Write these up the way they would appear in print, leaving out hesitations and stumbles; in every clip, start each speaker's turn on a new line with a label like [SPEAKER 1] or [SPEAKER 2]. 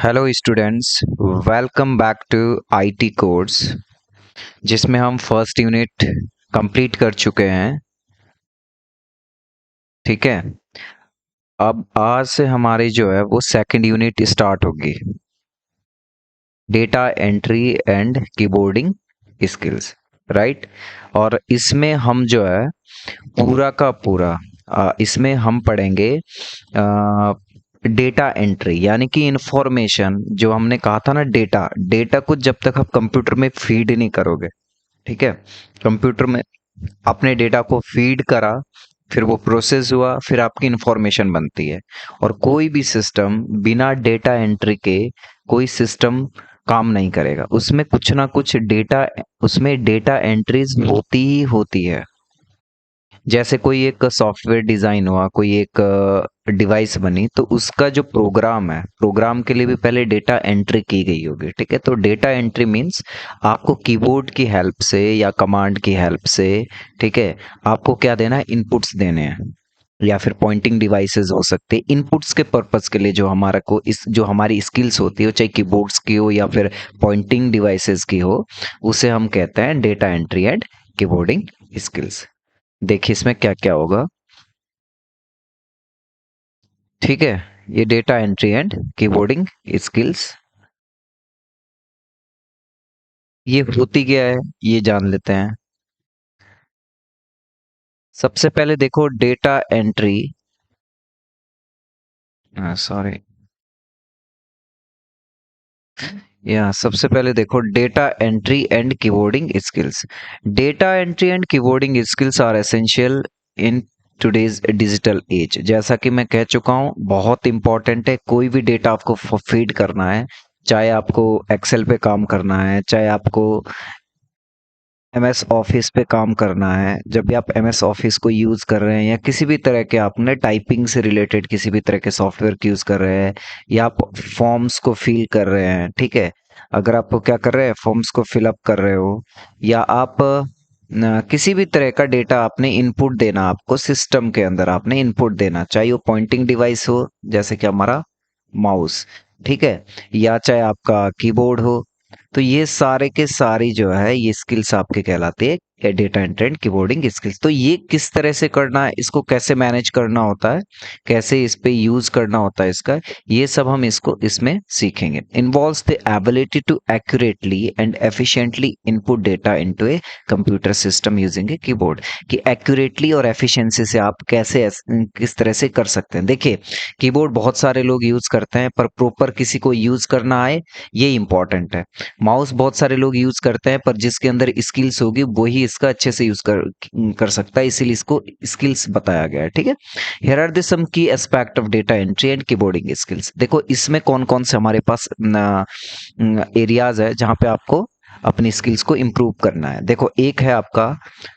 [SPEAKER 1] Hello students, welcome back to IT course जिसमें हम first unit complete कर चुके हैं। ठीक है। अब आज से हमारी जो है वो सेकंड यूनिट स्टार्ट होगी, data entry and keyboarding skills. Right. और इसमें हम जो है पूरा का पूरा इसमें हम पढ़ेंगे डेटा एंट्री, यानी कि इंफॉर्मेशन जो हमने कहा था ना, डेटा डेटा को जब तक आप कंप्यूटर में फीड नहीं करोगे, ठीक है, कंप्यूटर में अपने डेटा को फीड करा, फिर वो प्रोसेस हुआ, फिर आपकी इंफॉर्मेशन बनती है। और कोई भी सिस्टम बिना डेटा एंट्री के कोई सिस्टम काम नहीं करेगा, उसमें कुछ ना कुछ डेटा, उसमें डेटा एंट्रीज होती ही होती है। जैसे कोई एक सॉफ्टवेयर डिजाइन हुआ, कोई एक डिवाइस बनी, तो उसका जो प्रोग्राम है, प्रोग्राम के लिए भी पहले डेटा एंट्री की गई होगी। ठीक है। तो डेटा एंट्री मीन्स आपको कीबोर्ड की हेल्प से या कमांड की हेल्प से, ठीक है, आपको क्या देना है, इनपुट्स देने हैं, या फिर पॉइंटिंग डिवाइसेस हो सकते हैं इनपुट्स के पर्पस के लिए। जो हमारा को इस जो हमारी स्किल्स होती है, चाहे कीबोर्ड्स की हो या फिर पॉइंटिंग डिवाइसेस की हो, उसे हम कहते हैं data entry and keyboarding skills. देखिए इसमें क्या क्या होगा। ठीक है। ये data entry and keyboarding skills, ये होती क्या है ये जान लेते हैं। सबसे पहले देखो डेटा एंट्री, सॉरी, या सबसे पहले देखो data entry and keyboarding skills. Data entry and keyboarding skills are essential in today's digital age. जैसा कि मैं कह चुका हूं, बहुत इंपॉर्टेंट है। कोई भी डेटा आपको फीड करना है, चाहे आपको एक्सेल पे काम करना है, चाहे आपको एमएस ऑफिस पे काम करना है, जब भी आप एमएस ऑफिस को यूज कर रहे हैं, या किसी भी तरह के आपने टाइपिंग से रिलेटेड किसी भी तरह के सॉफ्टवेयर की यूज कर रहे हैं, या आप फॉर्म्स को फिल कर रहे हैं, ठीक है, अगर आप क्या कर रहे हैं, फॉर्म्स को फिल अप कर रहे हो, या आप किसी भी तरह का डेटा आपने इनपुट देना, आपको सिस्टम के अंदर आपने इनपुट देना, चाहे वो पॉइंटिंग डिवाइस हो जैसे कि हमारा माउस, ठीक है, या चाहे आपका कीबोर्ड हो, तो ये सारे के सारी जो है ये स्किल्स आपके कहलाते हैं data entry and keyboarding skills. तो ये किस तरह से करना है, इसको कैसे मैनेज करना होता है, कैसे इस पे यूज करना होता है इसका, ये सब हम इसको इसमें सीखेंगे। Involves the ability to accurately and efficiently input data into a computer system using a keyboard. कि एक्यूरेटली और एफिशिएंसी से आप कैसे किस तरह से कर सकते हैं। देखिए, कीबोर्ड बहुत सारे लोग यूज करते हैं, पर प्रॉपर किसी को यूज करना आए, ये इंपॉर्टेंट है। माउस बहुत सारे लोग यूज करते हैं, पर जिसके अंदर स्किल्स होगी वही इसका अच्छे से यूज कर सकता है, इसीलिए इसको स्किल्स बताया गया है। ठीक है। Here are the some key aspect of data entry and keyboarding skills. देखो इसमें कौन कौन से हमारे पास एरियाज है जहां पे आपको अपनी स्किल्स को इम्प्रूव करना है। देखो, एक है आपका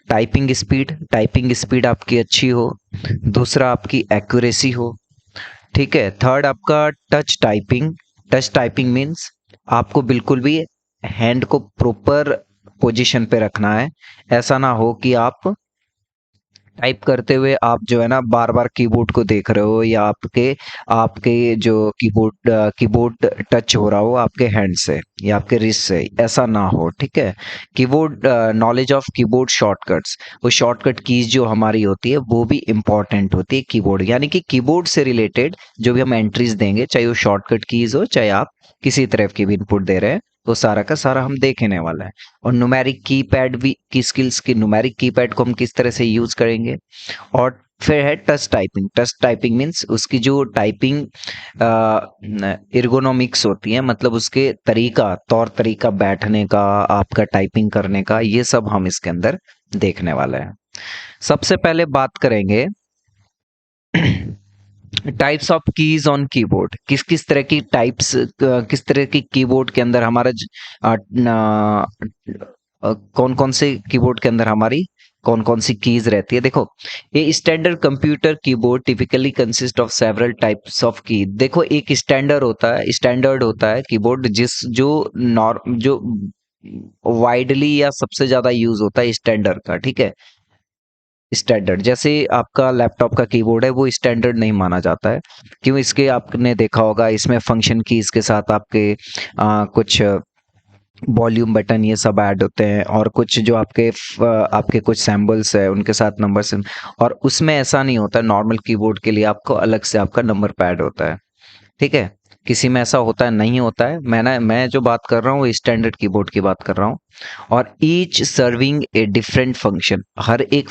[SPEAKER 1] टाइपिंग स्पीड, टाइपिंग स्पीड आपकी अच्छी हो। दूसरा आपकी एक्यूरेसी हो। ठीक है। थर्ड आपका touch typing. Touch typing means आपको बिल्कुल भी हैंड को प्रॉपर पोजीशन पे रखना है। ऐसा ना हो कि आप टाइप करते हुए आप जो है ना बार बार कीबोर्ड को देख रहे हो, या आपके आपके जो कीबोर्ड टच हो रहा हो आपके हैंड से या आपके रिस्ट से, ऐसा ना हो। ठीक है। Keyboard knowledge of keyboard shortcuts, वो शॉर्टकट कीज जो हमारी होती है वो भी इंपॉर्टेंट होती है कीबोर्ड, यानी कि कीबोर्ड से रिलेटेड जो भी हम एंट्रीज देंगे, चाहे वो शॉर्टकट कीज हो, चाहे आप किसी तरह की भी इनपुट दे रहे हैं, तो सारा का सारा हम देखने वाला है। और न्यूमेरिक कीपैड भी की स्किल्स, की न्यूमेरिक कीपैड को हम किस तरह से यूज करेंगे। और फिर है touch typing. Touch typing means उसकी जो टाइपिंग एर्गोनॉमिक्स होती है, मतलब उसके तरीका, तौर तरीका बैठने का, आपका टाइपिंग करने का, ये सब हम इसके अंदर देखने वाले हैं। सबसे पहले बात करेंगे types of keys on keyboard. किस किस तरह की टाइप्स, किस तरह की कीबोर्ड के अंदर हमारा कौन कौन से कीबोर्ड के अंदर हमारी कौन कौन सी कीज रहती है। देखो, ये standard computer keyboard typically consist of several types of की। देखो, एक स्टैंडर्ड होता है कीबोर्ड, जिस जो वाइडली या सबसे ज्यादा यूज होता है स्टैंडर्ड का। ठीक है। स्टैंडर्ड, जैसे आपका लैपटॉप का कीबोर्ड है वो स्टैंडर्ड नहीं माना जाता है। क्यों? इसके आपने देखा होगा इसमें फंक्शन कीज के साथ आपके कुछ वॉल्यूम बटन ये सब ऐड होते हैं, और कुछ जो आपके कुछ सैम्बल्स है उनके साथ नंबर्स, और उसमें ऐसा नहीं होता। नॉर्मल कीबोर्ड के लिए आपको अलग से आपका नंबर पैड होता है, ठीक है। किसी में ऐसा होता है, नहीं होता है। मैं जो बात कर रहा हूँ स्टैंडर्ड कीबोर्ड की बात कर रहा हूँ। और each serving a different function, हर एक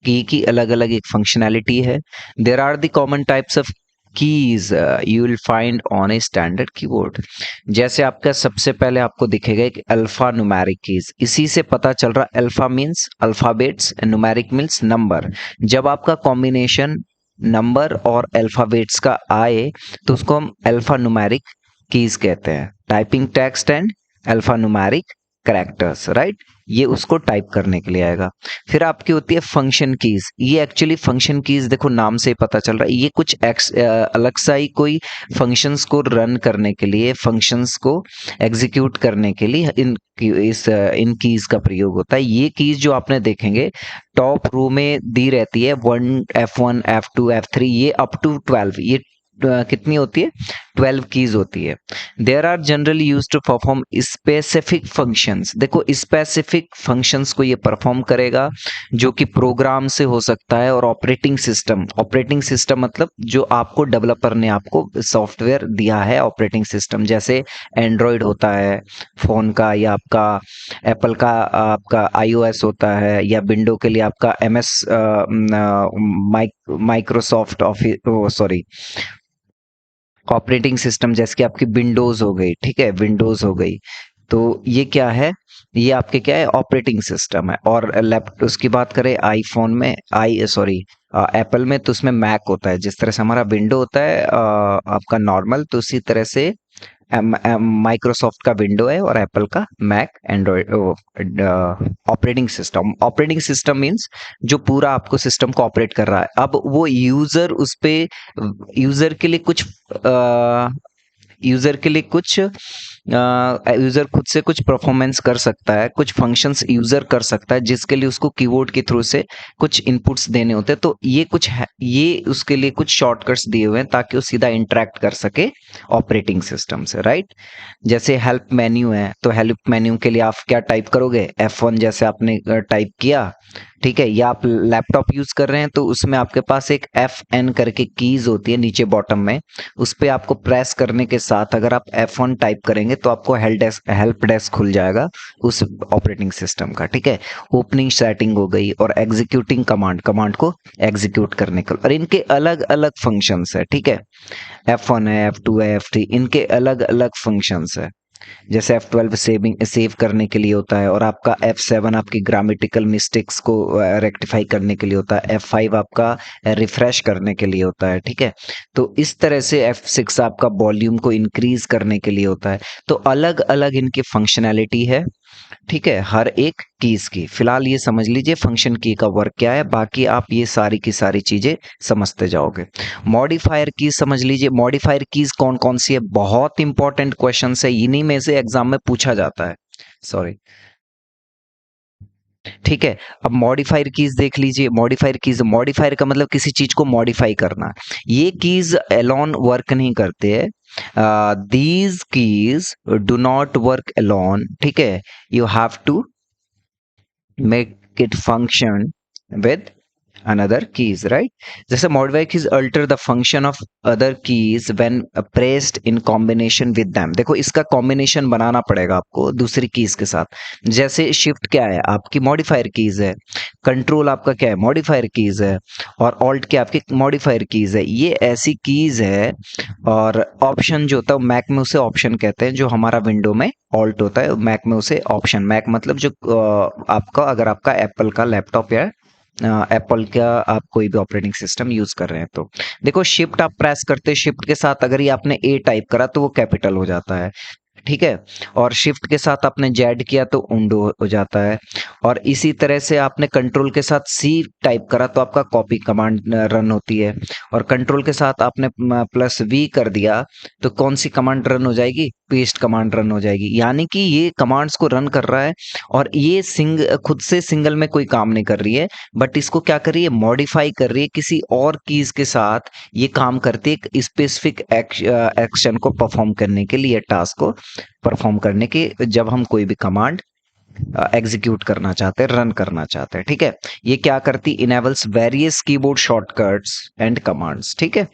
[SPEAKER 1] की अलग अलग एक फंक्शनैलिटी है। There are the common types of keys you will find on a standard keyboard. जैसे आपका सबसे पहले आपको दिखेगा एक अल्फा न्यूमेरिक कीज, इसी से पता चल रहा alpha means alphabets, numeric means number. जब आपका कॉम्बिनेशन नंबर और अल्फाबेट्स का आए तो उसको हम अल्फा न्यूमेरिक कीज कहते हैं। Typing text and alpha numeric characters, right. ये उसको टाइप करने के लिए आएगा। फिर आपकी होती है फंक्शन कीज। ये एक्चुअली फंक्शन कीज देखो नाम से ही पता चल रहा है, ये कुछ अलग सा ही कोई फंक्शंस को रन करने के लिए, फंक्शंस को एग्जीक्यूट करने के लिए इन कीज का प्रयोग होता है। ये कीज जो आपने देखेंगे टॉप रो में दी रहती है, F1 F2 F3, ये अप टू 12, ये कितनी होती है? 12 कीज होती है। There are generally use to perform specific functions. देखो स्पेसिफिक फंक्शंस को ये परफॉर्म करेगा, जो कि प्रोग्राम से हो सकता है, और ऑपरेटिंग सिस्टम मतलब जो आपको डेवलपर ने आपको सॉफ्टवेयर दिया है, ऑपरेटिंग सिस्टम। जैसे एंड्रॉयड होता है फोन का, या आपका एप्पल का आपका iOS होता है, या विंडो के लिए आपका MS Microsoft office, sorry, operating system, जैसे कि आपकी विंडोज हो गई, ठीक है, विंडोज हो गई। तो ये क्या है? ये आपके क्या है? ऑपरेटिंग सिस्टम है। और लैपटॉप उसकी बात करें आईफोन में, आई सॉरी एप्पल में, तो उसमें मैक होता है। जिस तरह से हमारा विंडो होता है आपका नॉर्मल, तो उसी तरह से माइक्रोसॉफ्ट का विंडो है, और एप्पल का Mac Android operating system means जो पूरा आपको सिस्टम को ऑपरेट कर रहा है। अब वो यूजर उस पे, यूजर के लिए कुछ यूजर के लिए कुछ यूजर खुद से कुछ परफॉर्मेंस कर सकता है, कुछ फंक्शंस यूजर कर सकता है, जिसके लिए उसको कीबोर्ड के थ्रू से कुछ इनपुट्स देने होते हैं। तो ये कुछ है, ये उसके लिए कुछ शॉर्टकट्स दिए हुए हैं ताकि वो सीधा इंटरेक्ट कर सके ऑपरेटिंग सिस्टम से, राइट। जैसे हेल्प मेन्यू है, तो हेल्प मेन्यू के लिए आप क्या टाइप करोगे? F1 जैसे आपने टाइप किया, ठीक है। या आप लैपटॉप यूज कर रहे हैं तो उसमें आपके पास एक FN करके कीज होती है नीचे बॉटम में, उस पे आपको प्रेस करने के साथ अगर आप F1 टाइप करेंगे तो आपको हेल्प डेस्क खुल जाएगा उस ऑपरेटिंग सिस्टम का, ठीक है। ओपनिंग सेटिंग हो गई, और एग्जीक्यूटिंग कमांड को एग्जीक्यूट करने का, और इनके अलग अलग फंक्शंस है, ठीक है। F1 है, F2 है, F3, इनके अलग अलग फंक्शंस है। जैसे F12 सेव करने के लिए होता है, और आपका F7 आपकी ग्रामेटिकल मिस्टेक्स को रेक्टिफाई करने के लिए होता है, F5 आपका रिफ्रेश करने के लिए होता है, ठीक है। तो इस तरह से F6 आपका वॉल्यूम को इंक्रीज करने के लिए होता है। तो अलग अलग इनकी फंक्शनैलिटी है, ठीक है, हर एक कीज की। फिलहाल ये समझ लीजिए फंक्शन की का वर्क क्या है, बाकी आप ये सारी की सारी चीजें समझते जाओगे। मॉडिफायर कीज समझ लीजिए। मॉडिफायर कीज कौन कौन सी है? बहुत इंपॉर्टेंट क्वेश्चन है, इन्हीं में से एग्जाम में पूछा जाता है, सॉरी, ठीक है। अब मॉडिफायर कीज देख लीजिए। मॉडिफायर का मतलब किसी चीज को मॉडिफाई करना। ये कीज एलोन वर्क नहीं करते हैं। These keys do not work alone, ठीक है। You have to make it function with another keys, right? जैसे modify keys alter the function of other keys when pressed in combination with them। देखो इसका combination बनाना पड़ेगा आपको दूसरी keys के साथ। जैसे शिफ्ट क्या है? आपकी मॉडिफायर कीज है। कंट्रोल आपका क्या है? मॉडिफायर कीज है। और ऑल्ट क्या आपकी मॉडिफायर कीज है। ये ऐसी कीज है। और ऑप्शन जो होता है मैक में उसे ऑप्शन कहते हैं, जो हमारा विंडो में ऑल्ट होता है, मैक में उसे ऑप्शन। मैक मतलब जो आपका, अगर आपका एप्पल का लैपटॉप या एप्पल का आप कोई भी ऑपरेटिंग सिस्टम यूज कर रहे हैं, तो देखो शिफ्ट आप प्रेस करते हैं, शिफ्ट के साथ अगर ये आपने ए टाइप करा तो वो कैपिटल हो जाता है। ठीक है। और शिफ्ट के साथ आपने जेड किया तो उंडो हो जाता है। और इसी तरह से आपने कंट्रोल के साथ सी टाइप करा तो आपका कॉपी कमांड रन होती है। और कंट्रोल के साथ आपने प्लस वी कर दिया तो कौन सी कमांड रन हो जाएगी, पेस्ट कमांड रन हो जाएगी। यानी कि ये कमांड्स को रन कर रहा है और ये खुद से सिंगल में कोई काम नहीं कर रही है, बट इसको क्या कर रही है, मॉडिफाई कर रही है किसी और कीज के साथ। ये काम करती है एक स्पेसिफिक एक्शन को परफॉर्म करने के लिए, टास्क को परफॉर्म करने की, जब हम कोई भी कमांड एग्जीक्यूट करना चाहते हैं, रन करना चाहते हैं। ठीक है। ये क्या करती, enables various keyboard shortcuts and commands. ठीक है।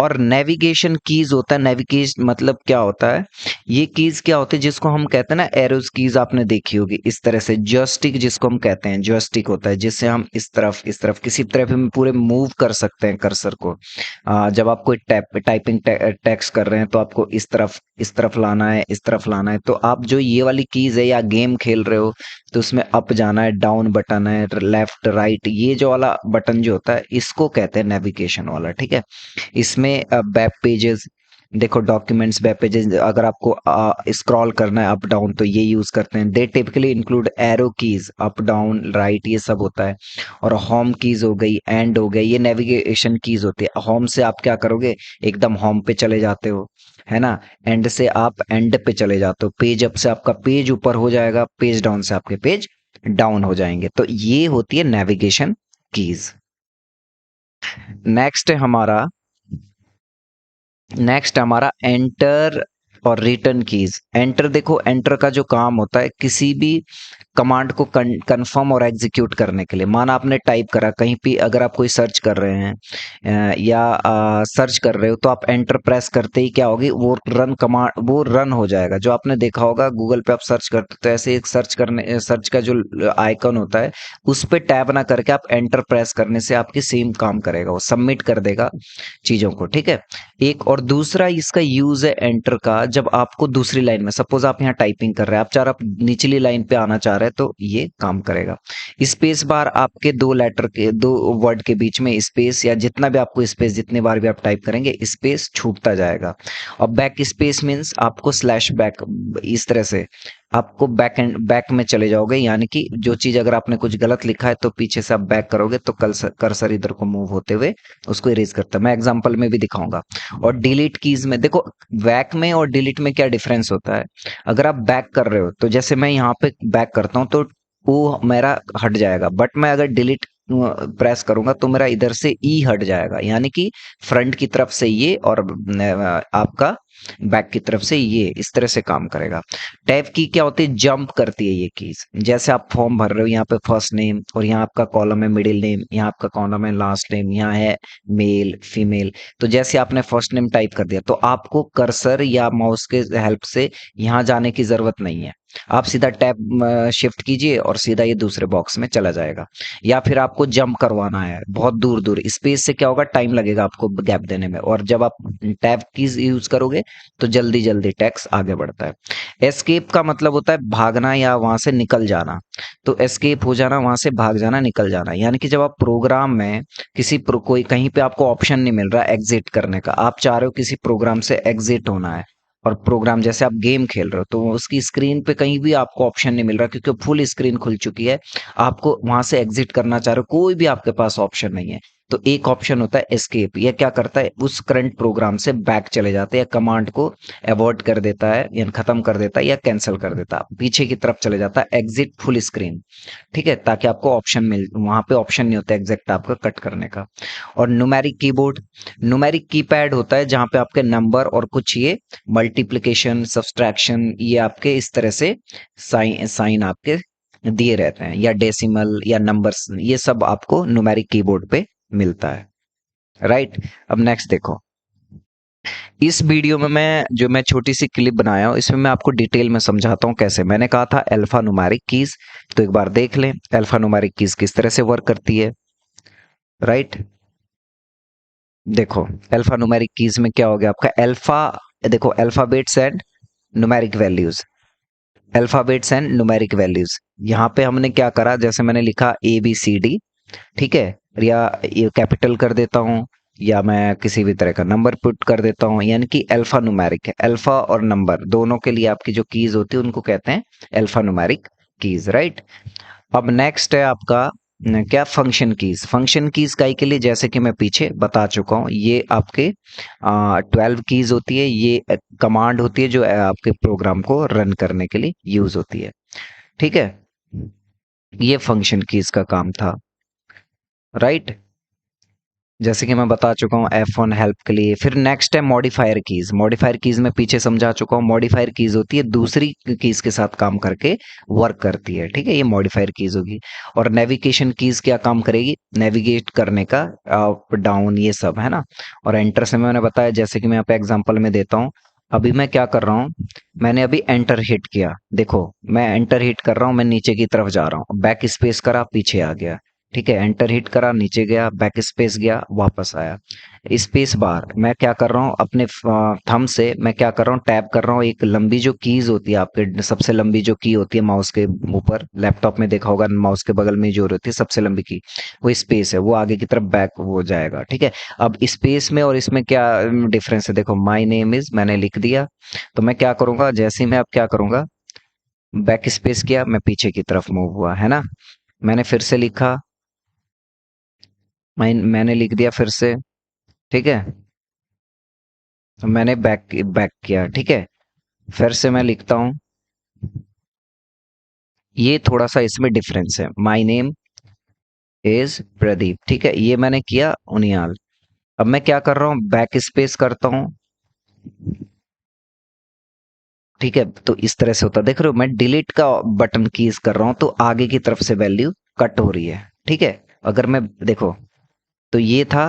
[SPEAKER 1] और नेविगेशन कीज होता है, नेविगेशन मतलब क्या होता है, ये कीज क्या होते हैं जिसको हम कहते हैं ना, एरोज कीज आपने देखी होगी इस तरह से। जॉयस्टिक जिसको हम कहते हैं, जॉयस्टिक होता है जिससे हम इस तरफ किसी तरफ हम पूरे मूव कर सकते हैं कर्सर को। जब आप कोई टाइपिंग टेक्स्ट कर रहे हैं तो आपको इस तरफ लाना है, इस तरफ लाना है, तो आप जो ये वाली कीज है, या गेम खेल रहे हो तो उसमें अप जाना है, डाउन बटन है, लेफ्ट राइट, ये जो वाला बटन जो होता है इसको कहते हैं नेविगेशन वाला। ठीक है। इसमें वेब पेजेस, देखो डॉक्यूमेंट्स, वेब पेजेस, अगर आपको स्क्रॉल करना है अप डाउन तो ये यूज करते हैं। दे typically include arrow keys, up down right, ये सब होता है। और होम कीज हो गई, एंड हो गई, ये नेविगेशन कीज होती है। होम से आप क्या करोगे, एकदम होम पे चले जाते हो, है ना। एंड से आप एंड पे चले जाते हो। पेज अप से आपका पेज ऊपर हो जाएगा, पेज डाउन से आपके पेज डाउन हो जाएंगे। तो ये होती है नेविगेशन कीज। नेक्स्ट है हमारा नेक्स्ट हमारा एंटर और रिटर्न कीज। एंटर, देखो एंटर का जो काम होता है किसी भी कमांड को कंफर्म और एग्जीक्यूट करने के लिए। माना आपने टाइप करा कहीं पे, अगर आप कोई सर्च कर रहे हैं या सर्च कर रहे हो तो आप एंटर प्रेस करते ही क्या होगी, वो रन कमांड, वो रन हो जाएगा। जो आपने देखा होगा गूगल पे आप सर्च करते हो तो ऐसे एक सर्च का जो आइकन होता है उस पे टैब ना करके आप एंटर प्रेस करने से आपकी सेम काम करेगा, वो सबमिट कर देगा चीजों को। ठीक है। एक और दूसरा इसका यूज है एंटर का, जब आपको दूसरी लाइन में, सपोज आप यहाँ टाइपिंग कर रहे हैं, आप निचली लाइन पे आना चाह रहे हैं तो ये काम करेगा। स्पेस बार आपके दो लेटर के, दो वर्ड के बीच में स्पेस, या जितना भी आपको स्पेस, जितने बार भी आप टाइप करेंगे स्पेस छूटता जाएगा। और बैक स्पेस मीन्स आपको स्लैश बैक, इस तरह से आपको बैक में चले जाओगे। यानी कि जो चीज अगर आपने कुछ गलत लिखा है तो पीछे से आप बैक करोगे तो कर्सर इधर को मूव होते हुए उसको इरेज करता है। मैं एग्जांपल में भी दिखाऊंगा। और डिलीट कीज में देखो, बैक में और डिलीट में क्या डिफरेंस होता है। अगर आप बैक कर रहे हो तो जैसे मैं यहाँ पे बैक करता हूँ तो वो मेरा हट जाएगा, बट मैं अगर डिलीट प्रेस करूंगा तो मेरा इधर से ई हट जाएगा। यानी कि फ्रंट की तरफ से ये, और आपका बैक की तरफ से ये, इस तरह से काम करेगा। टैब की क्या होती है, जंप करती है ये कीज। जैसे आप फॉर्म भर रहे हो, यहाँ पे फर्स्ट नेम, और यहाँ आपका कॉलम है मिडिल नेम, यहाँ आपका कॉलम है लास्ट नेम, यहाँ है मेल फीमेल। तो जैसे आपने फर्स्ट नेम टाइप कर दिया तो आपको कर्सर या माउस के हेल्प से यहाँ जाने की जरूरत नहीं है। आप सीधा टैब शिफ्ट कीजिए और सीधा ये दूसरे बॉक्स में चला जाएगा। या फिर आपको जंप करवाना है बहुत दूर दूर, स्पेस से क्या होगा, टाइम लगेगा आपको गैप देने में, और जब आप टैब कीज यूज करोगे तो जल्दी जल्दी टेक्स्ट आगे बढ़ता है। एस्केप का मतलब होता है भागना या वहां से निकल जाना। तो एस्केप हो जाना, वहां से भाग जाना, निकल जाना। यानी कि जब आप प्रोग्राम में कोई कहीं पे आपको ऑप्शन नहीं मिल रहा एग्जिट करने का, आप चाह रहे हो किसी प्रोग्राम से एग्जिट होना है, और प्रोग्राम जैसे आप गेम खेल रहे हो तो उसकी स्क्रीन पे कहीं भी आपको ऑप्शन नहीं मिल रहा क्योंकि फुल स्क्रीन खुल चुकी है, आपको वहां से एग्जिट करना चाह रहे हो, कोई भी आपके पास ऑप्शन नहीं है, तो एक ऑप्शन होता है एस्केप। यह क्या करता है, उस करंट प्रोग्राम से बैक चले जाते हैं, या कमांड को अवॉइड कर देता है, या खत्म कर देता है, या कैंसिल कर देता है, पीछे की तरफ चले जाता है, एग्जिट फुल स्क्रीन। ठीक है, ताकि आपको ऑप्शन मिल, वहां पे ऑप्शन नहीं होता एग्जैक्ट आपका कट करने का। और न्यूमेरिक कीबोर्ड, न्यूमेरिक कीपैड होता है जहां पे आपके नंबर और कुछ ये मल्टीप्लिकेशन, सब्सट्रैक्शन, ये आपके इस तरह से साइन साइन आपके दिए रहते हैं, या डेसिमल या नंबर्स, ये सब आपको न्यूमेरिक कीबोर्ड पे मिलता है। राइट। अब नेक्स्ट देखो, इस वीडियो में मैं छोटी सी क्लिप बनाया हूं, इसमें मैं आपको डिटेल में समझाता हूं कैसे। मैंने कहा था अल्फा न्यूमेरिक कीज, तो एक बार देख लें अल्फा न्यूमेरिक कीज किस तरह से वर्क करती है। राइट। देखो अल्फा न्यूमेरिक कीज में क्या हो गया आपका, अल्फा, देखो alphabets and numeric values, alphabets and numeric values. यहाँ पे हमने क्या करा, जैसे मैंने लिखा ABCD, ठीक है, या ये कैपिटल कर देता हूँ, या मैं किसी भी तरह का नंबर पुट कर देता हूँ, यानी कि अल्फा न्यूमेरिक है। अल्फा और नंबर दोनों के लिए आपकी जो कीज होती है उनको कहते हैं अल्फा न्यूमेरिक कीज, राइट। अब नेक्स्ट है आपका क्या, फंक्शन कीज। फंक्शन कीज का के लिए, जैसे कि मैं पीछे बता चुका हूँ, ये आपके 12 कीज होती है। ये कमांड होती है जो आपके प्रोग्राम को रन करने के लिए यूज होती है, ठीक है। ये फंक्शन कीज का काम था, राइट। जैसे कि मैं बता चुका हूँ F1 हेल्प के लिए। फिर नेक्स्ट है मॉडिफायर कीज। मॉडिफायर कीज में पीछे समझा चुका हूँ। मॉडिफायर कीज होती है दूसरी कीज के साथ काम करके वर्क करती है, ठीक है, ये मॉडिफायर कीज होगी। और नेविगेशन कीज क्या काम करेगी, नेविगेट करने का, अप डाउन ये सब है ना। और एंटर से मैंने बताया, जैसे कि मैं यहाँ पे एग्जांपल में देता हूँ। अभी मैं क्या कर रहा हूँ, मैंने अभी एंटर हिट किया, देखो मैं एंटर हिट कर रहा हूँ, मैं नीचे की तरफ जा रहा हूँ, बैक स्पेस करा पीछे आ गया, ठीक है। एंटर हिट करा, नीचे गया, बैक स्पेस गया, वापस आया। स्पेस बार मैं क्या कर रहा हूँ, अपने थंब से मैं क्या कर रहा हूँ, टैप कर रहा हूँ। एक लंबी जो कीज होती है आपके, सबसे लंबी जो की होती है माउस के ऊपर, लैपटॉप में देखा होगा, माउस के बगल में जो होती है सबसे लंबी की, वो स्पेस है, वो आगे की तरफ बैक हो जाएगा, ठीक है। अब स्पेस में और इसमें क्या डिफरेंस है, देखो माई नेम इज मैंने लिख दिया, तो मैं क्या करूंगा, जैसे ही मैं अब क्या करूंगा, बैक स्पेस किया, मैं पीछे की तरफ मूव हुआ, है ना। मैंने फिर से लिखा, मैंने लिख दिया फिर से, ठीक है। तो मैंने बैक बैक किया, ठीक है। फिर से मैं लिखता हूं, ये थोड़ा सा इसमें डिफरेंस है। माय नेम इज प्रदीप, ठीक है, ये मैंने किया उनियाल। अब मैं क्या कर रहा हूँ, बैक स्पेस करता हूँ, ठीक है। तो इस तरह से होता है, देख रहे हो, मैं डिलीट का बटन कीज कर रहा हूँ तो आगे की तरफ से वैल्यू कट हो रही है, ठीक है। अगर मैं देखो, तो ये था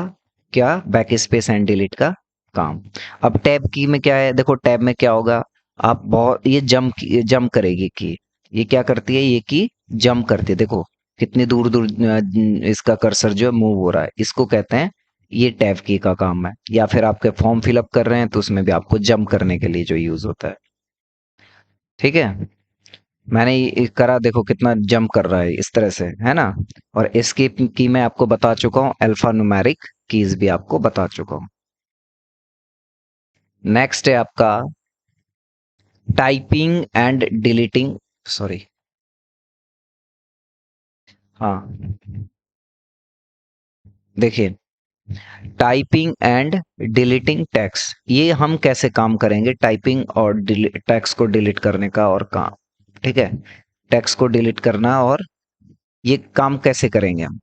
[SPEAKER 1] क्या, बैक स्पेस एंड डिलीट का काम। अब टैब की में क्या है, देखो टैब में क्या होगा, आप बहुत, ये जंप करेगी की, ये क्या करती है, ये की जंप करती है, देखो कितनी दूर दूर इसका कर्सर जो है मूव हो रहा है, इसको कहते हैं, ये टैब की का काम है। या फिर आपके फॉर्म फिलअप कर रहे हैं तो उसमें भी आपको जंप करने के लिए जो यूज होता है, ठीक है। मैंने ये करा, देखो कितना जंप कर रहा है इस तरह से, है ना। और एस्केप की मैं आपको बता चुका हूँ, अल्फा न्यूमेरिक कीज भी आपको बता चुका हूँ। नेक्स्ट है आपका टाइपिंग एंड डिलीटिंग, सॉरी, हाँ, देखिए, टाइपिंग एंड डिलीटिंग टेक्स्ट, ये हम कैसे काम करेंगे, टाइपिंग और टेक्स्ट को डिलीट करने का और काम, ठीक है। टेक्स्ट को डिलीट करना, और ये काम कैसे करेंगे हम।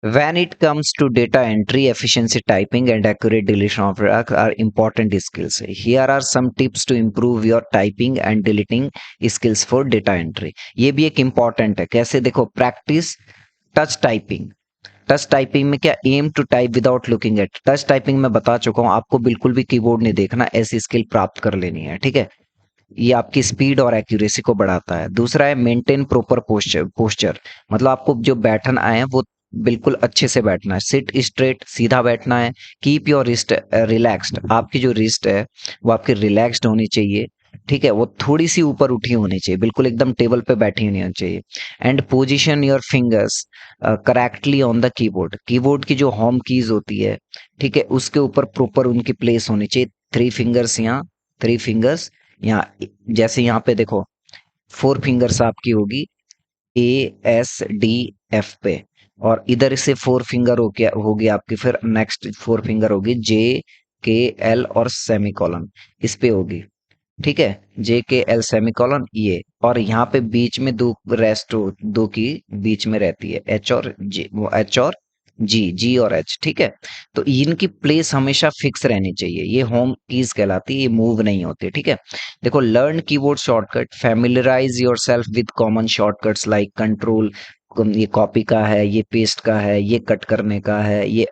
[SPEAKER 1] When it comes to data entry, efficiency typing and accurate deletion of work are important skills. Here are some tips to improve your typing and deleting skills for data entry. ये भी एक important है, कैसे, देखो practice touch typing. Touch typing में क्या, aim to type without looking at. Touch typing में बता चुका हूँ आपको, बिल्कुल भी कीबोर्ड नहीं देखना, ऐसी स्किल प्राप्त कर लेनी है, ठीक है। ये आपकी स्पीड और एक्यूरेसी को बढ़ाता है। दूसरा है मेंटेन प्रॉपर पोस्चर, मतलब आपको जो बैठन आए हैं वो बिल्कुल अच्छे से बैठना है, सिट स्ट्रेट, सीधा बैठना है। कीप योर रिस्ट रिलैक्स्ड, आपकी जो रिस्ट है वो आपकी रिलैक्स्ड होनी चाहिए, ठीक है। वो थोड़ी सी ऊपर उठी होनी चाहिए, बिल्कुल एकदम टेबल पे बैठी नहीं होनी चाहिए। And position your fingers correctly on the keyboard, keyboard की जो होम कीज होती है, ठीक है, उसके ऊपर प्रॉपर उनकी प्लेस होनी चाहिए। थ्री फिंगर्स यहाँ, थ्री फिंगर्स यहाँ, जैसे यहाँ पे देखो, फोर फिंगर्स आपकी होगी A S D F पे, और इधर से फोर फिंगर होगी आपकी, फिर नेक्स्ट फोर फिंगर होगी J K L और सेमीकोलन, इस पे होगी, ठीक है। J K L सेमीकोलन ये, और यहाँ पे बीच में दो रेस्ट, दो की बीच में रहती है, H और J, वो H और G और H, ठीक है। तो इनकी प्लेस हमेशा फिक्स रहनी चाहिए, ये होम कीज कहलाती है, ये मूव नहीं होती, ठीक है। देखो learn keyboard shortcut, familiarise yourself with common shortcuts like control, ये कॉपी का है, ये पेस्ट का है, ये कट करने का है, ये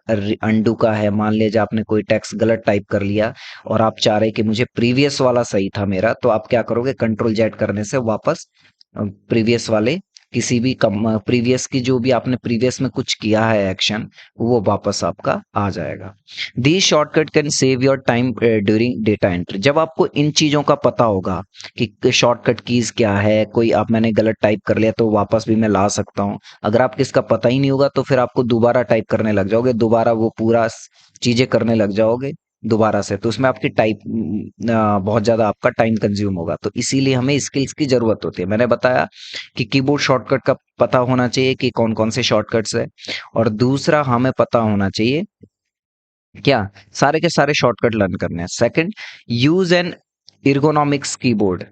[SPEAKER 1] अंडू का है। मान लीजिए आपने कोई टेक्स्ट गलत टाइप कर लिया और आप चाह रहे कि मुझे प्रीवियस वाला सही था मेरा, तो आप क्या करोगे, कंट्रोल जेड करने से वापस प्रीवियस वाले किसी भी प्रीवियस की जो भी आपने प्रीवियस में कुछ किया है एक्शन, वो वापस आपका आ जाएगा। The shortcut can save your time during data entry. जब आपको इन चीजों का पता होगा कि शॉर्टकट कीज क्या है, कोई आप मैंने गलत टाइप कर लिया तो वापस भी मैं ला सकता हूँ। अगर आपको इसका पता ही नहीं होगा तो फिर आपको दोबारा टाइप करने लग जाओगे, दोबारा वो पूरा चीजें करने लग जाओगे दोबारा से, तो उसमें आपकी बहुत ज्यादा आपका टाइम कंज्यूम होगा। तो इसीलिए हमें स्किल्स की जरूरत होती है। मैंने बताया कि कीबोर्ड शॉर्टकट का पता होना चाहिए कि कौन कौन से शॉर्टकट्स है, और दूसरा हमें पता होना चाहिए क्या, सारे के सारे शॉर्टकट लर्न करने हैं। Second, use N ergonomics keyboard.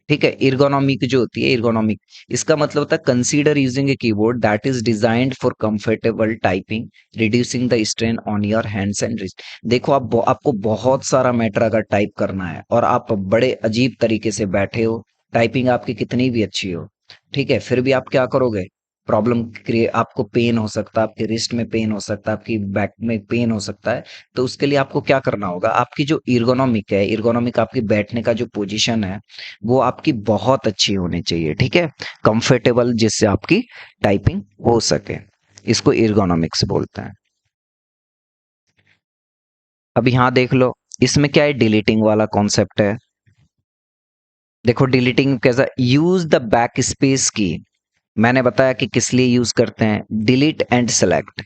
[SPEAKER 1] ठीक है, इर्गोनॉमिक जो होती है, इर्गोनॉमिक इसका मतलब होता है consider using a keyboard that is designed for comfortable typing, reducing the strain on your hands and wrist. देखो आपको बहुत सारा मैटर अगर टाइप करना है और आप बड़े अजीब तरीके से बैठे हो, टाइपिंग आपकी कितनी भी अच्छी हो, ठीक है, फिर भी आप क्या करोगे, प्रॉब्लम क्रिएट, आपको पेन हो सकता है, आपके रिस्ट में पेन हो सकता है, आपकी बैक में पेन हो सकता है। तो उसके लिए आपको क्या करना होगा, आपकी जो इर्गोनॉमिक है, इर्गोनॉमिक आपकी बैठने का जो पोजीशन है, वो आपकी बहुत अच्छी होनी चाहिए। ठीक है, कंफर्टेबल, जिससे आपकी टाइपिंग हो सके, इसको इर्गोनॉमिक्स बोलते हैं। अब यहाँ देख लो, इसमें क्या है, डिलीटिंग वाला कॉन्सेप्ट है। देखो डिलीटिंग कैसा, यूज द बैक स्पेस की। मैंने बताया कि किस लिए यूज करते हैं, डिलीट एंड सेलेक्ट।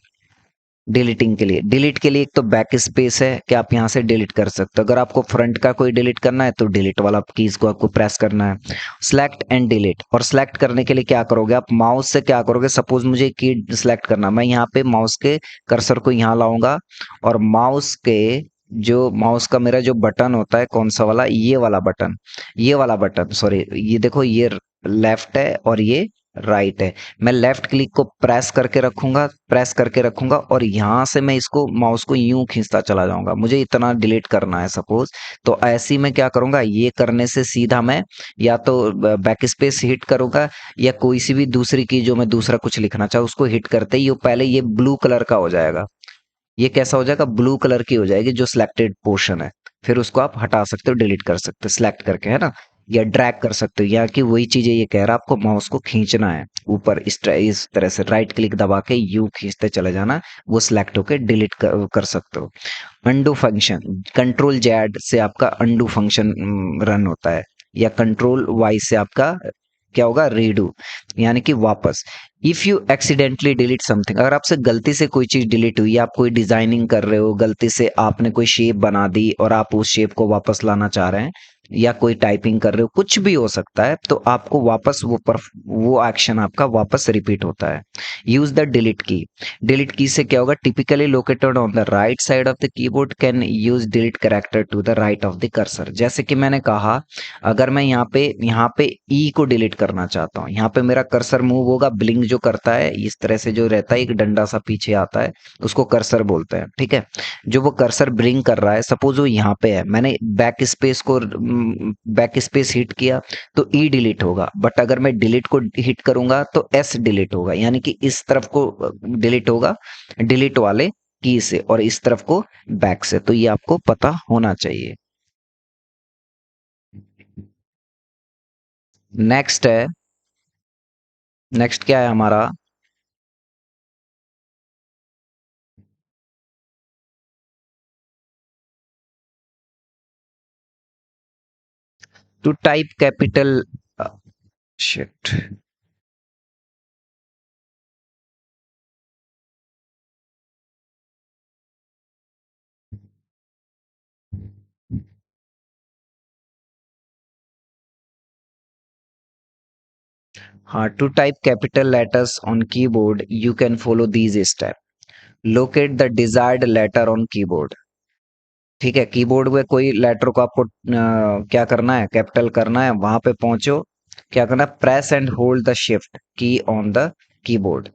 [SPEAKER 1] डिलीटिंग के लिए, डिलीट के लिए एक तो बैक स्पेस है कि आप यहाँ से डिलीट कर सकते हो। अगर आपको फ्रंट का कोई डिलीट करना है तो डिलीट वाला कीज को आपको प्रेस करना है। सिलेक्ट एंड डिलीट, और सिलेक्ट करने के लिए क्या करोगे, आप माउस से क्या करोगे, सपोज मुझे की सिलेक्ट करना, मैं यहाँ पे माउस के कर्सर को यहाँ लाऊंगा, और माउस के जो माउस का मेरा जो बटन होता है, कौन सा वाला, ये वाला बटन, ये वाला बटन सॉरी, ये देखो ये लेफ्ट है और ये राइट है। मैं लेफ्ट क्लिक को प्रेस करके रखूंगा और यहाँ से मैं इसको माउस को यूं खींचता चला जाऊंगा। मुझे इतना डिलीट करना है सपोज, तो ऐसे ही मैं क्या करूंगा, ये करने से सीधा मैं या तो बैक स्पेस हिट करूंगा, या कोई सी भी दूसरी की जो मैं दूसरा कुछ लिखना चाहूँ उसको हिट करते ही ये पहले ये ब्लू कलर का हो जाएगा। ये कैसा हो जाएगा, ब्लू कलर की हो जाएगी जो सिलेक्टेड पोर्शन है। फिर उसको आप हटा सकते हो, डिलीट कर सकते हो सिलेक्ट करके, है ना, या ड्रैग कर सकते हो, या कि वही चीजें ये कह रहा है, आपको माउस को खींचना है ऊपर इस तरह से राइट क्लिक दबा के यू खींचते चले जाना, वो सिलेक्ट होके डिलीट कर सकते हो। अंडू फंक्शन, कंट्रोल जेड से आपका अंडू फंक्शन रन होता है, या कंट्रोल वाई से आपका क्या होगा, रीडू, यानी कि वापस। If you accidentally delete something, अगर आपसे गलती से कोई चीज डिलीट हुई, आप कोई डिजाइनिंग कर रहे हो, गलती से आपने कोई शेप बना दी और आप उस शेप को वापस लाना चाह रहे हैं, या कोई टाइपिंग कर रहे हो, कुछ भी हो सकता है, तो आपको वापस वो एक्शन आपका वापस रिपीट होता है। Use the delete key. Delete key से क्या होगा, typically located on the right side of the keyboard, can use delete character to the right of the cursor. जैसे कि मैंने कहा, अगर मैं यहाँ पे ई को डिलीट करना चाहता हूँ, यहाँ पे मेरा कर्सर मूव होगा, ब्लिंक जो करता है इस तरह से जो रहता है, एक डंडा सा पीछे आता है, उसको कर्सर बोलते हैं। ठीक है, जो वो कर्सर ब्लिंक कर रहा है, सपोज वो यहाँ पे है, मैंने बैक स्पेस हिट किया तो ई डिलीट होगा, बट अगर मैं डिलीट को हिट करूंगा तो एस डिलीट होगा, यानी कि इस तरफ को डिलीट होगा, डिलीट वाले की से, और इस तरफ को बैक से। तो ये आपको पता होना चाहिए। नेक्स्ट है, नेक्स्ट क्या है हमारा, टू टाइप कैपिटल शिट। हाँ, to type capital letters on keyboard you can follow these step. Locate the desired letter on keyboard. ठीक है, कीबोर्ड में कोई लेटर को आपको क्या करना है, कैपिटल करना है, वहां पे पहुंचो, क्या करना है, press and hold the shift की ऑन द कीबोर्ड।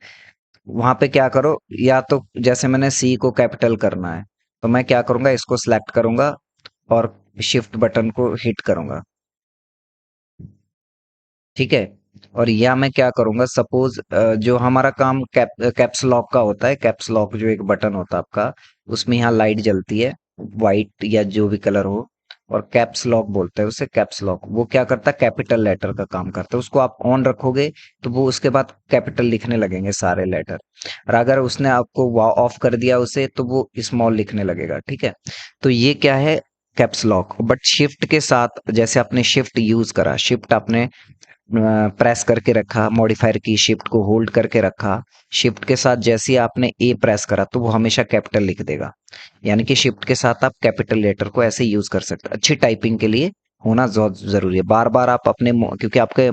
[SPEAKER 1] वहां पे क्या करो, या तो जैसे मैंने सी को कैपिटल करना है, तो मैं क्या करूंगा, इसको सिलेक्ट करूंगा और शिफ्ट बटन को हिट करूंगा। ठीक है, और या मैं क्या करूंगा, सपोज जो हमारा काम कैप्स लॉक का होता है, कैप्स लॉक जो एक बटन होता है आपका, उसमें यहाँ लाइट जलती है, वाइट या जो भी कलर हो, और कैप्स लॉक बोलते हैं उसे। कैप्स लॉक वो क्या करता है, कैपिटल लेटर का काम करता है। उसको आप ऑन रखोगे तो वो उसके बाद कैपिटल लिखने लगेंगे सारे लेटर, और अगर उसने आपको ऑफ कर दिया उसे तो वो स्मॉल लिखने लगेगा, ठीक है। तो ये क्या है, कैप्स लॉक। बट शिफ्ट के साथ, जैसे आपने शिफ्ट यूज करा, शिफ्ट आपने प्रेस करके रखा, मॉडिफायर की शिफ्ट को होल्ड करके रखा, शिफ्ट के साथ जैसे ही आपने ए प्रेस करा तो वो हमेशा कैपिटल लिख देगा। यानी कि शिफ्ट के साथ आप कैपिटल लेटर को ऐसे यूज कर सकते हैं। अच्छी टाइपिंग के लिए होना बहुत जरूरी है। बार बार आप अपने क्योंकि आपके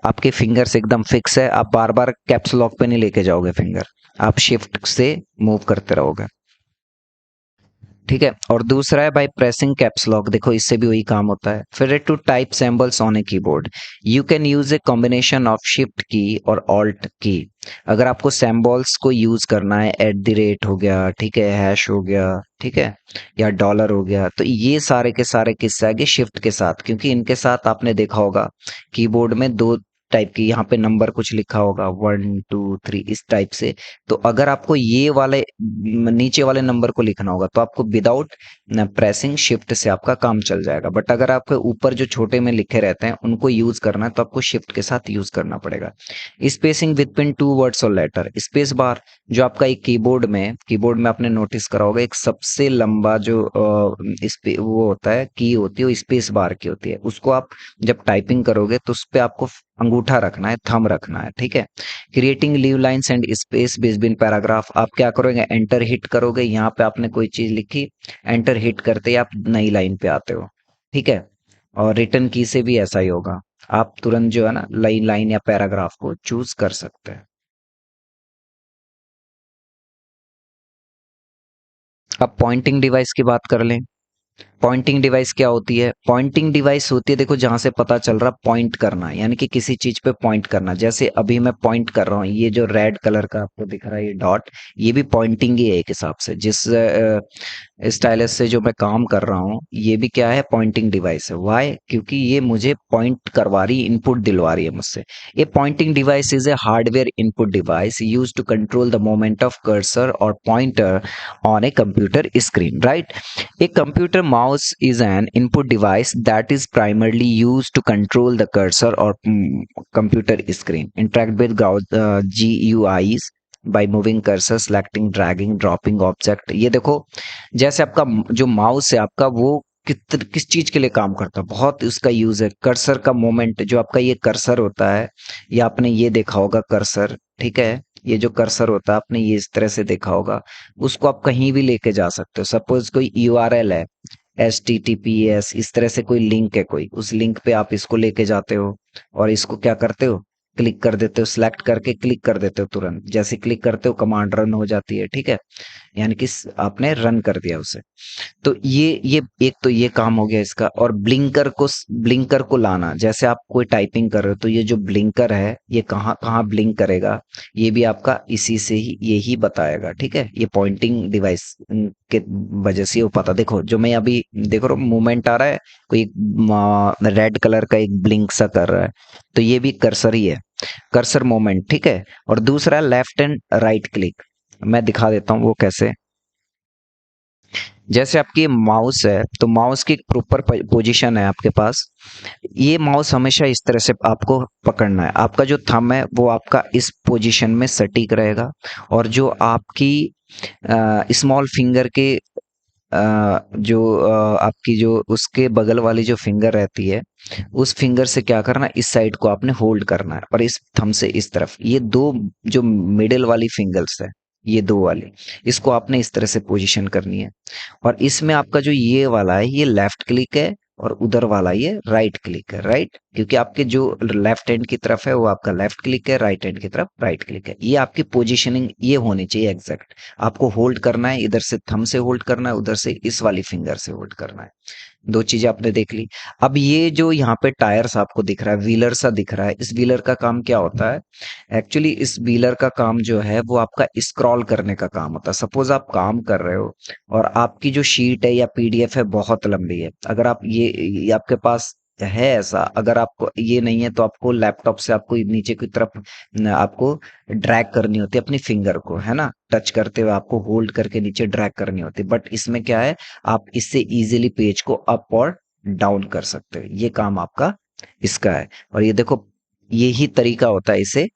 [SPEAKER 1] आपके फिंगर्स एकदम फिक्स है, आप बार बार कैप्स लॉक पे नहीं लेके जाओगे फिंगर, आप शिफ्ट से मूव करते रहोगे, ठीक है। और दूसरा है बाय प्रेसिंग कैप्स लॉक, देखो इससे भी वही काम होता है। फिर to type symbols on a keyboard, you can use a combination of shift key और ऑल्ट की। अगर आपको सिंबल्स को यूज करना है, एट द रेट हो गया, ठीक है, हैश हो गया, ठीक है, या डॉलर हो गया, तो ये सारे के सारे किससे आगे, शिफ्ट के साथ। क्योंकि इनके साथ आपने देखा होगा कीबोर्ड में दो टाइप की, यहाँ पे नंबर कुछ लिखा होगा 1 2 3 इस टाइप से। तो अगर आपको ये वाले नीचे वाले नंबर को लिखना होगा तो आपको विदाउट प्रेसिंग शिफ्ट से आपका काम चल जाएगा। बट अगर आपके ऊपर जो छोटे में लिखे रहते हैं उनको यूज करना है तो आपको शिफ्ट के साथ यूज करना पड़ेगा। स्पेसिंग बिटवीन टू वर्ड्स और लेटर, स्पेस बार जो आपका एक कीबोर्ड में आपने नोटिस करा होगा, एक सबसे लंबा जो वो होता है, की होती है, वो स्पेस बार की होती है। उसको आप जब टाइपिंग करोगे तो उस पे आपको अंगूठा रखना है, थंब रखना है, ठीक है। Creating leave lines and space between paragraph, आप क्या करोगे, एंटर हिट करोगे, यहाँ पे आपने कोई चीज लिखी, एंटर हिट करते ही आप नई लाइन पे आते हो, ठीक है। और रिटर्न की से भी ऐसा ही होगा, आप तुरंत जो है ना लाइन लाइन या पैराग्राफ को चूज कर सकते हैं। अब पॉइंटिंग डिवाइस की बात कर लें। पॉइंटिंग डिवाइस क्या होती है, पॉइंटिंग डिवाइस होती है, देखो जहां से पता चल रहा पॉइंट करना, यानी कि किसी चीज पे पॉइंट करना। जैसे अभी मैं पॉइंट कर रहा हूँ, ये जो रेड कलर का आपको दिख रहा है ये डॉट, ये भी पॉइंटिंग ही है एक हिसाब से। जिस स्टाइलस से जो मैं काम कर रहा हूँ ये भी क्या है, पॉइंटिंग डिवाइस है। वाई, क्योंकि ये मुझे पॉइंट करवा रही, इनपुट दिलवा रही है मुझसे। ये pointing device is a hardware input device use to control the movement of cursor और pointer on a computer screen, right? A computer mouse is an input device that is primarily used to control the cursor or computer screen, interact with GUIs by moving cursor, selecting, dragging, dropping object। ये देखो, जैसे आपका जो mouse है आपका, वो किस चीज के लिए काम करता है, बहुत उसका यूज है। कर्सर का मोमेंट, जो आपका ये कर्सर होता है, या आपने ये देखा होगा कर्सर, ठीक है, ये जो कर्सर होता है आपने ये इस तरह से देखा होगा, उसको आप कहीं भी लेके जा सकते हो। सपोज कोई यूआरएल है, HTTPS, इस तरह से कोई लिंक है, कोई उस लिंक पे आप इसको लेके जाते हो और इसको क्या करते हो, क्लिक कर देते हो, सिलेक्ट करके क्लिक कर देते हो, तुरंत जैसे क्लिक करते हो कमांड रन हो जाती है, ठीक है। यानी कि आपने रन कर दिया उसे। तो ये एक तो ये काम हो गया इसका। और ब्लिंकर को लाना, जैसे आप कोई टाइपिंग कर रहे हो तो ये जो ब्लिंकर है ये कहाँ कहाँ ब्लिंक करेगा, ये भी आपका इसी से ही ये ही बताएगा, ठीक है। ये पॉइंटिंग डिवाइस के वजह से वो पता, देखो जो मैं अभी देख रहा हूँ मूवमेंट आ रहा है, कोई रेड कलर का एक ब्लिंक सा कर रहा है, तो ये भी कर्सर ही है, कर्सर मूवमेंट, ठीक है। और दूसरा लेफ्ट एंड राइट क्लिक, मैं दिखा देता हूँ वो कैसे। जैसे आपकी माउस है तो माउस की एक प्रॉपर पोजीशन है आपके पास, ये माउस हमेशा इस तरह से आपको पकड़ना है। आपका जो थंब है वो आपका इस पोजीशन में सटीक रहेगा, और जो आपकी स्मॉल फिंगर के जो आपकी जो उसके बगल वाली जो फिंगर रहती है, उस फिंगर से क्या करना, इस साइड को आपने होल्ड करना है, और इस थंब से इस तरफ, ये दो जो मिडिल वाली फिंगर्स है, ये दो वाली, इसको आपने इस तरह से पोजीशन करनी है। और इसमें आपका जो ये वाला है ये लेफ्ट क्लिक है, और उधर वाला ये राइट क्लिक है, राइट, क्योंकि आपके जो लेफ्ट हैंड की तरफ है वो आपका लेफ्ट क्लिक है, राइट हैंड की तरफ राइट क्लिक है। ये आपकी पोजीशनिंग ये होनी चाहिए एग्जैक्ट। आपको होल्ड करना है, इधर से थंब से होल्ड करना है, उधर से इस वाली फिंगर से होल्ड करना है। दो चीजें आपने देख ली। अब ये जो यहाँ पे टायर्स आपको दिख रहा है, व्हीलर सा दिख रहा है, इस व्हीलर का काम क्या होता है, एक्चुअली इस व्हीलर का काम जो है वो आपका स्क्रॉल करने का काम होता है। सपोज आप काम कर रहे हो और आपकी जो शीट है या PDF है बहुत लंबी है, अगर आप ये आपके पास है ऐसा, अगर आपको ये नहीं है तो आपको लैपटॉप से आपको नीचे की तरफ आपको ड्रैग करनी होती है अपनी फिंगर को, है ना, टच करते हुए आपको होल्ड करके नीचे ड्रैग करनी होती है। बट इसमें क्या है, आप इससे इजीली पेज को अप और डाउन कर सकते हो। ये काम आपका इसका है। और ये देखो, यही तरीका होता है इसे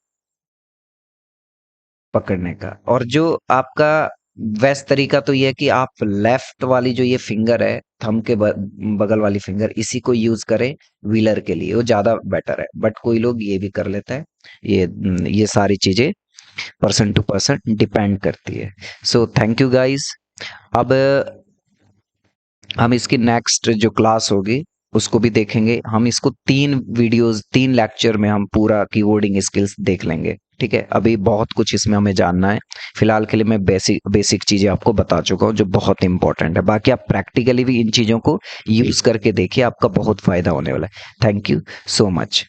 [SPEAKER 1] पकड़ने का। और जो आपका बेस्ट तरीका तो ये है कि आप लेफ्ट वाली जो ये फिंगर है, थंब के बगल वाली फिंगर, इसी को यूज करें व्हीलर के लिए, वो ज्यादा बेटर है। बट कोई लोग ये भी कर लेता है। ये सारी चीजें पर्सन टू पर्सन डिपेंड करती है। So thank you guys. अब हम इसकी नेक्स्ट जो क्लास होगी उसको भी देखेंगे। हम इसको 3 वीडियोस 3 लेक्चर में हम पूरा कीबोर्डिंग स्किल्स देख लेंगे। ठीक है, अभी बहुत कुछ इसमें हमें जानना है। फिलहाल के लिए मैं बेसिक बेसिक चीजें आपको बता चुका हूँ जो बहुत इंपॉर्टेंट है। बाकी आप प्रैक्टिकली भी इन चीजों को यूज करके देखिए, आपका बहुत फायदा होने वाला है। Thank you so much.